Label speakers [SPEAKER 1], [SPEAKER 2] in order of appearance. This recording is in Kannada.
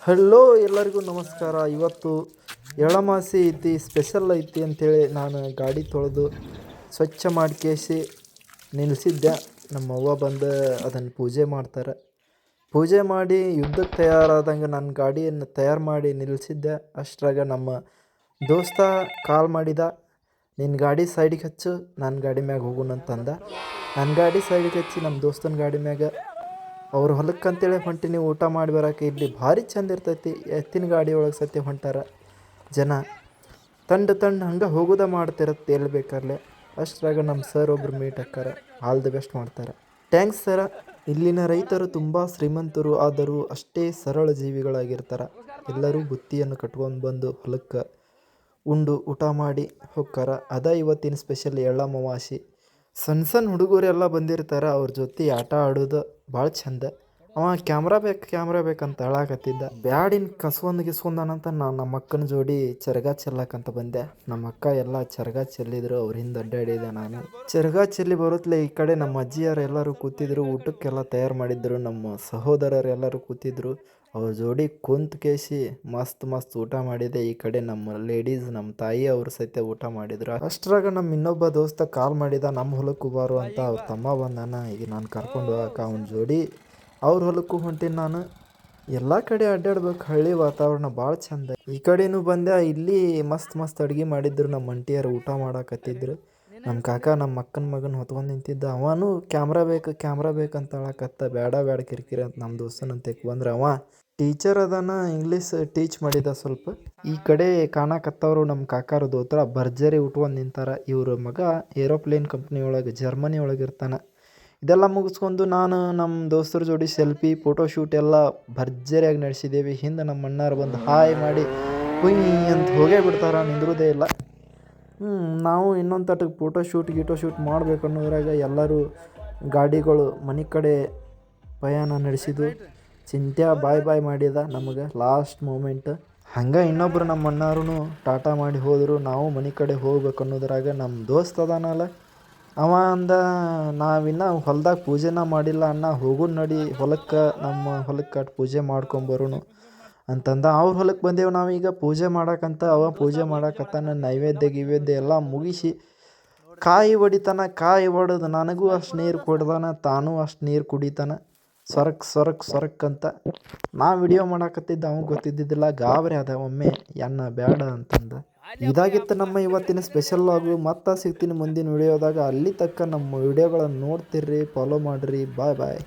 [SPEAKER 1] ಹಲೋ ಎಲ್ಲರಿಗೂ ನಮಸ್ಕಾರ. ಇವತ್ತು ಎಳ್ಳಮಾಸಿ ಐತಿ, ಸ್ಪೆಷಲ್ ಐತಿ ಅಂಥೇಳಿ ನಾನು ಗಾಡಿ ತೊಳೆದು ಸ್ವಚ್ಛ ಮಾಡ್ಕೇಸಿ ನಿಲ್ಲಿಸಿದ್ದೆ. ನಮ್ಮವ್ವ ಬಂದು ಅದನ್ನು ಪೂಜೆ ಮಾಡ್ತಾರೆ. ಪೂಜೆ ಮಾಡಿ ಯುದ್ಧಕ್ಕೆ ತಯಾರಾದಂಗೆ ನನ್ನ ಗಾಡಿಯನ್ನು ತಯಾರು ಮಾಡಿ ನಿಲ್ಲಿಸಿದ್ದೆ. ಅಷ್ಟರಾಗ ನಮ್ಮ ದೋಸ್ತ ಕಾಲ್ ಮಾಡಿದ, ನಿನ್ನ ಗಾಡಿ ಸೈಡಿಗೆ ಹಚ್ಚು, ನನ್ನ ಗಾಡಿ ಮ್ಯಾಗ ಹೋಗೋಣಂತಂದ. ನನ್ನ ಗಾಡಿ ಸೈಡಿಗೆ ಹಚ್ಚಿ ನಮ್ಮ ದೋಸ್ತನ ಗಾಡಿ ಮ್ಯಾಗ ಅವ್ರ ಹೊಲಕ್ಕೆ ಅಂತೇಳಿ ಹೊಂಟಿನಿ ಊಟ ಮಾಡಿ ಬರೋಕೆ. ಇಲ್ಲಿ ಭಾರಿ ಚಂದ ಇರ್ತೈತಿ. ಎತ್ತಿನ ಗಾಡಿ ಒಳಗೆ ಸತ್ಯ ಹೊಂಟಾರ ಜನ. ತಂಡ ಹಂಗೆ ಹೋಗೋದ ಮಾಡ್ತಿರತ್ತೆ ಹೇಳ್ಬೇಕಾರ್ಲೆ. ಅಷ್ಟರಾಗ ನಮ್ಮ ಸರ್ ಒಬ್ರು ಮೀಟ್ ಹಾಕಾರ, ಆಲ್ ದಿ ಬೆಸ್ಟ್ ಮಾಡ್ತಾರೆ. ಥ್ಯಾಂಕ್ಸ್ ಸರ. ಇಲ್ಲಿನ ರೈತರು ತುಂಬ ಶ್ರೀಮಂತರು, ಆದರೂ ಅಷ್ಟೇ ಸರಳ ಜೀವಿಗಳಾಗಿರ್ತಾರೆ. ಎಲ್ಲರೂ ಬುತ್ತಿಯನ್ನು ಕಟ್ಕೊಂಡು ಬಂದು ಹೊಲಕ್ಕೆ ಉಂಡು ಊಟ ಮಾಡಿ ಹೋಗ್ತಾರ. ಅದ ಇವತ್ತಿನ ಸ್ಪೆಷಲ್ ಎಳ್ಳಮಾವಾಸ್ಯೆ. ಸಣ್ಣ ಹುಡುಗರೆಲ್ಲ ಬಂದಿರ್ತಾರೆ. ಅವ್ರ ಜೊತೆ ಆಟ ಆಡೋದು ಭಾಳ ಚಂದ. ಅವ ಕ್ಯಾಮ್ರಾ ಬೇಕಂತ ಹೇಳಕತ್ತಿದ್ದ. ಬ್ಯಾಡಿನ ಗಿಸ್ಕೊಂಡಾನಂತ ನಾನು ನಮ್ಮ ಅಕ್ಕನ ಜೋಡಿ ಚರಗ ಚೆಲ್ಲಕ್ಕಂತ ಬಂದೆ. ನಮ್ಮ ಅಕ್ಕ ಎಲ್ಲ ಚರಗ ಚೆಲ್ಲಿದ್ರು, ಅವ್ರ ಹಿಂದೆ ಅಡ್ಡಾಡಿದೆ ನಾನು. ಚರಗ ಚೆಲ್ಲಿ ಬರುತ್ತಲೇ ಈ ಕಡೆ ನಮ್ಮ ಅಜ್ಜಿಯರು ಎಲ್ಲರೂ ಕೂತಿದ್ರು, ಊಟಕ್ಕೆಲ್ಲ ತಯಾರು ಮಾಡಿದ್ರು. ನಮ್ಮ ಸಹೋದರರು ಎಲ್ಲರೂ ಕೂತಿದ್ರು. ಅವ್ರ ಜೋಡಿ ಕುಂತ್ ಕೇಸಿ ಮಸ್ತ್ ಊಟ ಮಾಡಿದೆ. ಈ ಕಡೆ ನಮ್ಮ ಲೇಡೀಸ್, ನಮ್ಮ ತಾಯಿ ಅವರು ಸಹಿತ ಊಟ ಮಾಡಿದ್ರು. ಅಷ್ಟರಾಗ ನಮ್ಮ ಇನ್ನೊಬ್ಬ ದೋಸ್ತ ಕಾಲ್ ಮಾಡಿದ, ನಮ್ಮ ಹೊಲಕ್ಕೆ ಬಾರು ಅಂತ. ಅವ್ರ ತಮ್ಮ ಬಂದಾನ, ಈಗ ನಾನು ಕರ್ಕೊಂಡು ಹೋಗಕ್ಕೆ ಅವನ ಜೋಡಿ ಅವ್ರ ಹೊಲಕ್ಕೂ ಹೊಂಟೀನಿ ನಾನು. ಎಲ್ಲ ಕಡೆ ಅಡ್ಡಾಡ್ಬೇಕು. ಹಳ್ಳಿ ವಾತಾವರಣ ಭಾಳ ಚಂದ. ಈ ಕಡೆನೂ ಬಂದೆ. ಇಲ್ಲಿ ಮಸ್ತ್ ಅಡುಗೆ ಮಾಡಿದ್ರು. ನಮ್ಮ ಅಂಟಿಯರು ಊಟ ಮಾಡಕತ್ತಿದ್ರು. ನಮ್ಮ ಕಾಕ ನಮ್ಮ ಅಕ್ಕನ ಮಗನ ಹೊತ್ಕೊಂಡು ನಿಂತಿದ್ದ. ಅವನು ಕ್ಯಾಮ್ರಾ ಬೇಕಂತ ಹೇಳಕತ್ತ. ಬೇಡ ಕಿರಿಕಿರಿ ಅಂತ ನಮ್ಮ ದೋಸ್ತನಂತೆ ಬಂದ್ರೆ. ಅವ ಟೀಚರ್ ಅದಾನ, ಇಂಗ್ಲೀಷ್ ಟೀಚ್ ಮಾಡಿದ ಸ್ವಲ್ಪ. ಈ ಕಡೆ ಕಾಣಕತ್ತವರು ನಮ್ಮ ಕಾಕಾರು ದೋತ್ರ ಭರ್ಜರಿ ಉಟ್ಕೊಂಡು ನಿಂತಾರ. ಇವ್ರ ಮಗ ಏರೋಪ್ಲೇನ್ ಕಂಪ್ನಿ ಒಳಗೆ ಜರ್ಮನಿ ಒಳಗಿರ್ತಾನೆ. ಇದೆಲ್ಲ ಮುಗಿಸ್ಕೊಂಡು ನಾನು ನಮ್ಮ ದೋಸ್ತರ ಜೋಡಿ ಸೆಲ್ಫಿ ಫೋಟೋಶೂಟ್ ಎಲ್ಲ ಭರ್ಜರಿಯಾಗಿ ನಡೆಸಿದ್ದೇವೆ. ಹಿಂದೆ ನಮ್ಮ ಅಣ್ಣಾರು ಬಂದು ಹಾಯ್ ಮಾಡಿ ಹುಯ್ ಅಂತ ಹೋಗೇ ಬಿಡ್ತಾರ, ನಿಂದ್ರೋದೇ ಇಲ್ಲ. ನಾವು ಇನ್ನೊಂದು ತಟಕ್ಕೆ ಫೋಟೋಶೂಟ್ ಮಾಡ್ಬೇಕನ್ನೋದ್ರಾಗ ಎಲ್ಲರೂ ಗಾಡಿಗಳು ಮನೆ ಕಡೆ ಪಯಣ ನಡೆಸಿದ್ವು. ಚಿಂಟ್ಯ ಬಾಯ್ ಮಾಡಿದ ನಮಗೆ ಲಾಸ್ಟ್ ಮೂಮೆಂಟ್. ಹಂಗೆ ಇನ್ನೊಬ್ರು ನಮ್ಮ ಅಣ್ಣಾರು ಟಾಟಾ ಮಾಡಿ ಹೋದರು. ನಾವು ಮನೆ ಕಡೆ ಹೋಗ್ಬೇಕು ಅನ್ನೋದ್ರಾಗ ನಮ್ಮ ದೋಸ್ತ ಅದಾನಲ್ಲ, ಅವ ಅಂದ, ನಾವಿನ್ನ ಹೊಲ್ದಾಗ ಪೂಜೆನ ಮಾಡಿಲ್ಲ ಅಣ್ಣ, ಹೋಗು ನಡಿ ಹೊಲಕ್ಕೆ, ನಮ್ಮ ಹೊಲಕ್ಕೆ ಪೂಜೆ ಮಾಡ್ಕೊಂಬರೋಣ ಅಂತಂದ. ಅವ್ರ ಹೊಲಕ್ಕೆ ಬಂದೇವು ನಾವೀಗ ಪೂಜೆ ಮಾಡಕ್ಕಂತ. ಅವ ಪೂಜೆ ಮಾಡಕತ್ತಾನ. ನೈವೇದ್ಯ ಎಲ್ಲ ಮುಗಿಸಿ ಕಾಯಿ ಹೊಡೆದು ನನಗೂ ಅಷ್ಟು ನೀರು ಕೊಡ್ದಾನ, ತಾನೂ ಅಷ್ಟು ನೀರು ಕುಡಿತಾನ. ಸೊರಕ್ ಅಂತ ನಾ ವಿಡಿಯೋ ಮಾಡಕತ್ತಿದ್ದ. ಅವಂಗೆ ಗೊತ್ತಿದ್ದಿದ್ದಿಲ್ಲ, ಗಾಬರಿ ಆದ ಒಮ್ಮೆ, ಎನ್ನ ಬೇಡ ಅಂತಂದ. ಇದಾಗಿತ್ತು ನಮ್ಮ ಇವತ್ತಿನ ಸ್ಪೆಷಲ್ ಆಗು. ಮತ್ತೆ ಸಿಗ್ತೀನಿ ಮುಂದಿನ ವಿಡಿಯೋದಾಗ. ಅಲ್ಲಿ ತನಕ ನಮ್ಮ ವಿಡಿಯೋಗಳನ್ನು ನೋಡ್ತಿರ್ರಿ, ಫಾಲೋ ಮಾಡಿರಿ. ಬಾಯ್.